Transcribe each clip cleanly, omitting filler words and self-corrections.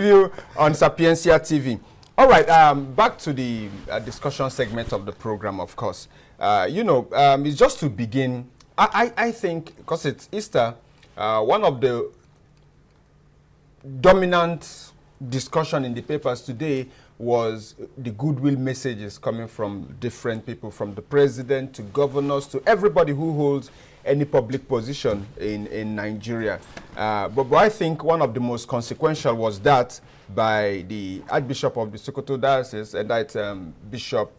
You on Sapiencia TV. All right, back to the discussion segment of the program, of course. It's just to begin. I think, because it's Easter, one of the dominant discussion in the papers today was the goodwill messages coming from different people, from the president to governors to everybody who holds any public position in Nigeria. But I think one of the most consequential was that by the Archbishop of the Sokoto Diocese, and that's Bishop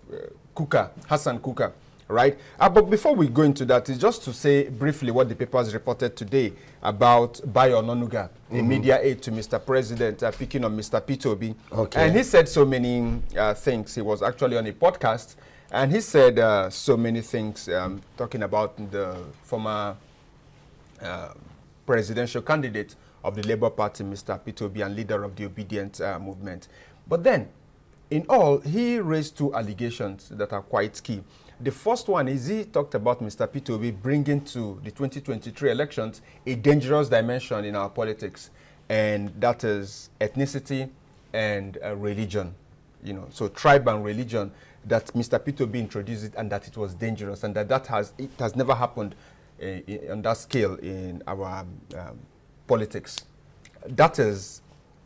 Hassan Kuka, right? But before we go into that, it's just to say briefly what the papers reported today about Bayo Onanuga, a media aide to Mr. President, picking on Mr. Peter Obi. Okay. And he said so many things. He was actually on a podcast, and he said so many things, talking about the former presidential candidate of the Labour Party, Mr. Peter Obi, and leader of the Obedient movement. But then, in all, he raised two allegations that are quite key. The first one is he talked about Mr. Peter Obi bringing to the 2023 elections a dangerous dimension in our politics, and that is ethnicity and religion. So tribe and religion, that Mr. Peter Obi introduced it, and that it was dangerous, and it has never happened on that scale in our politics. That is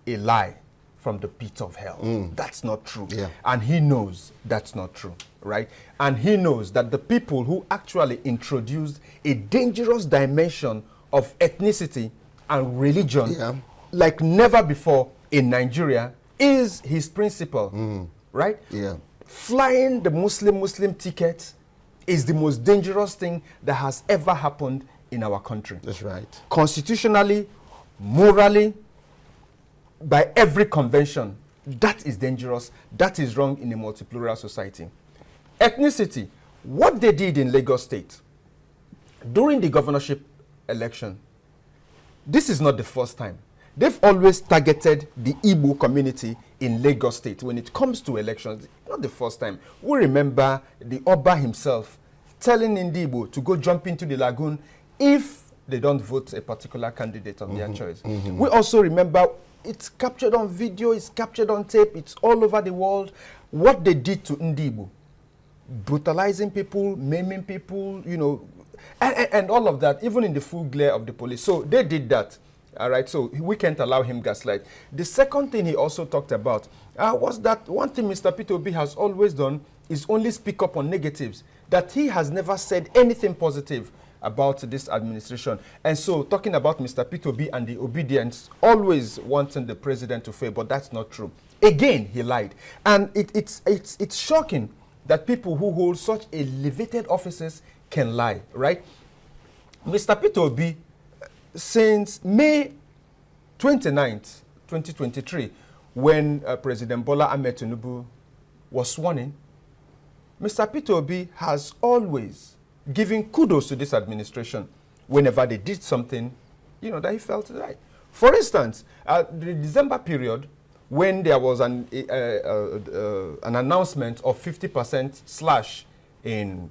a lie from the pit of hell. That's not true. Yeah. And he knows that's not true, right? And he knows that the people who actually introduced a dangerous dimension of ethnicity and religion like never before in Nigeria is his principle, right? Yeah. Flying the Muslim ticket is the most dangerous thing that has ever happened in our country. That's right. Constitutionally, morally, by every convention, that is dangerous. That is wrong in a multi-plural society. Ethnicity, what they did in Lagos State during the governorship election, this is not the first time. They've always targeted the Igbo community in Lagos State when it comes to elections. Not the first time. We remember the Oba himself telling Igbo to go jump into the lagoon if they don't vote a particular candidate of their choice. We also remember it's captured on video, it's captured on tape, it's all over the world, what they did to Igbo. Brutalizing people, maiming people, and all of that, even in the full glare of the police. So they did that. All right, so we can't allow him gaslight. The second thing he also talked about was that one thing Mr. Peter Obi has always done is only speak up on negatives, that he has never said anything positive about this administration. And so talking about Mr. Peter Obi and the obedience, always wanting the president to fail, but that's not true. Again, he lied. And it's shocking that people who hold such elevated offices can lie, right? Mr. Peter Obi, since May 29th, 2023, when President Bola Ahmed Tinubu was sworn in, Mr. Peter Obi has always given kudos to this administration whenever they did something, that he felt right. For instance, the December period, when there was an announcement of 50% slash in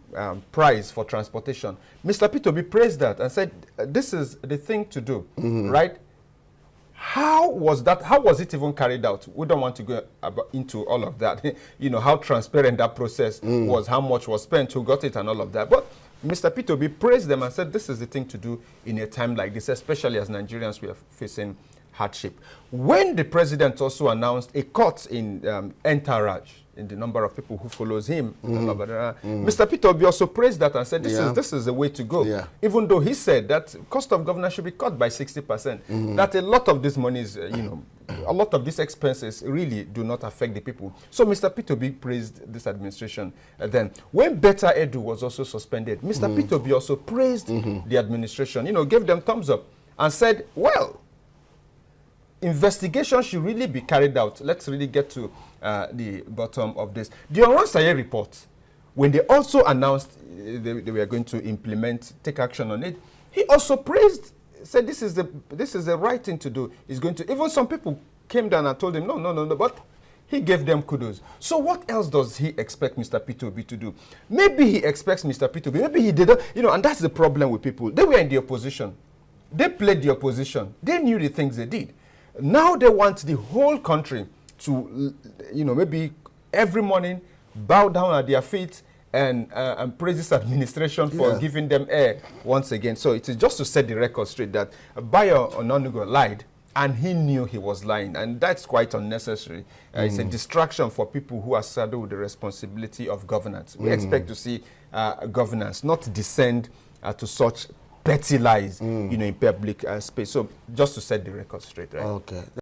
price for transportation, Mr. Peter Obi praised that and said, this is the thing to do, right? How was that? How was it even carried out? We don't want to go into all of that. How transparent that process was, how much was spent, who got it, and all of that. But Mr. Peter Obi praised them and said, this is the thing to do in a time like this, especially as Nigerians we are facing hardship. When the president also announced a cut in entourage, in the number of people who follows him, Mr. Peter Obi also praised that and said, this is the way to go. Yeah. Even though he said that cost of governance should be cut by 60%, that a lot of this money is, a lot of these expenses really do not affect the people. So Mr. Peter Obi praised this administration. Then, when Beta Edu was also suspended, Mr. Peter Obi also praised the administration, gave them thumbs up and said, well, investigation should really be carried out. Let's really get to the bottom of this. The Oransaye report, when they also announced they were going to take action on it, he also praised, said this is the right thing to do. He's going to, even some people came down and told him, no, but he gave them kudos. So what else does he expect Mr. Peter Obi to do? Maybe he expects Mr. Peter Obi, maybe he didn't, and that's the problem with people. They were in the opposition. They played the opposition. They knew the things they did. Now they want the whole country to, maybe every morning bow down at their feet and praise this administration for giving them air once again. So it is just to set the record straight that Bayo Onanuga lied, and he knew he was lying, and that's quite unnecessary. It's a distraction for people who are saddled with the responsibility of governance. We expect to see governance not descend to such petty lies, in public space. So just to set the record straight, right? Okay.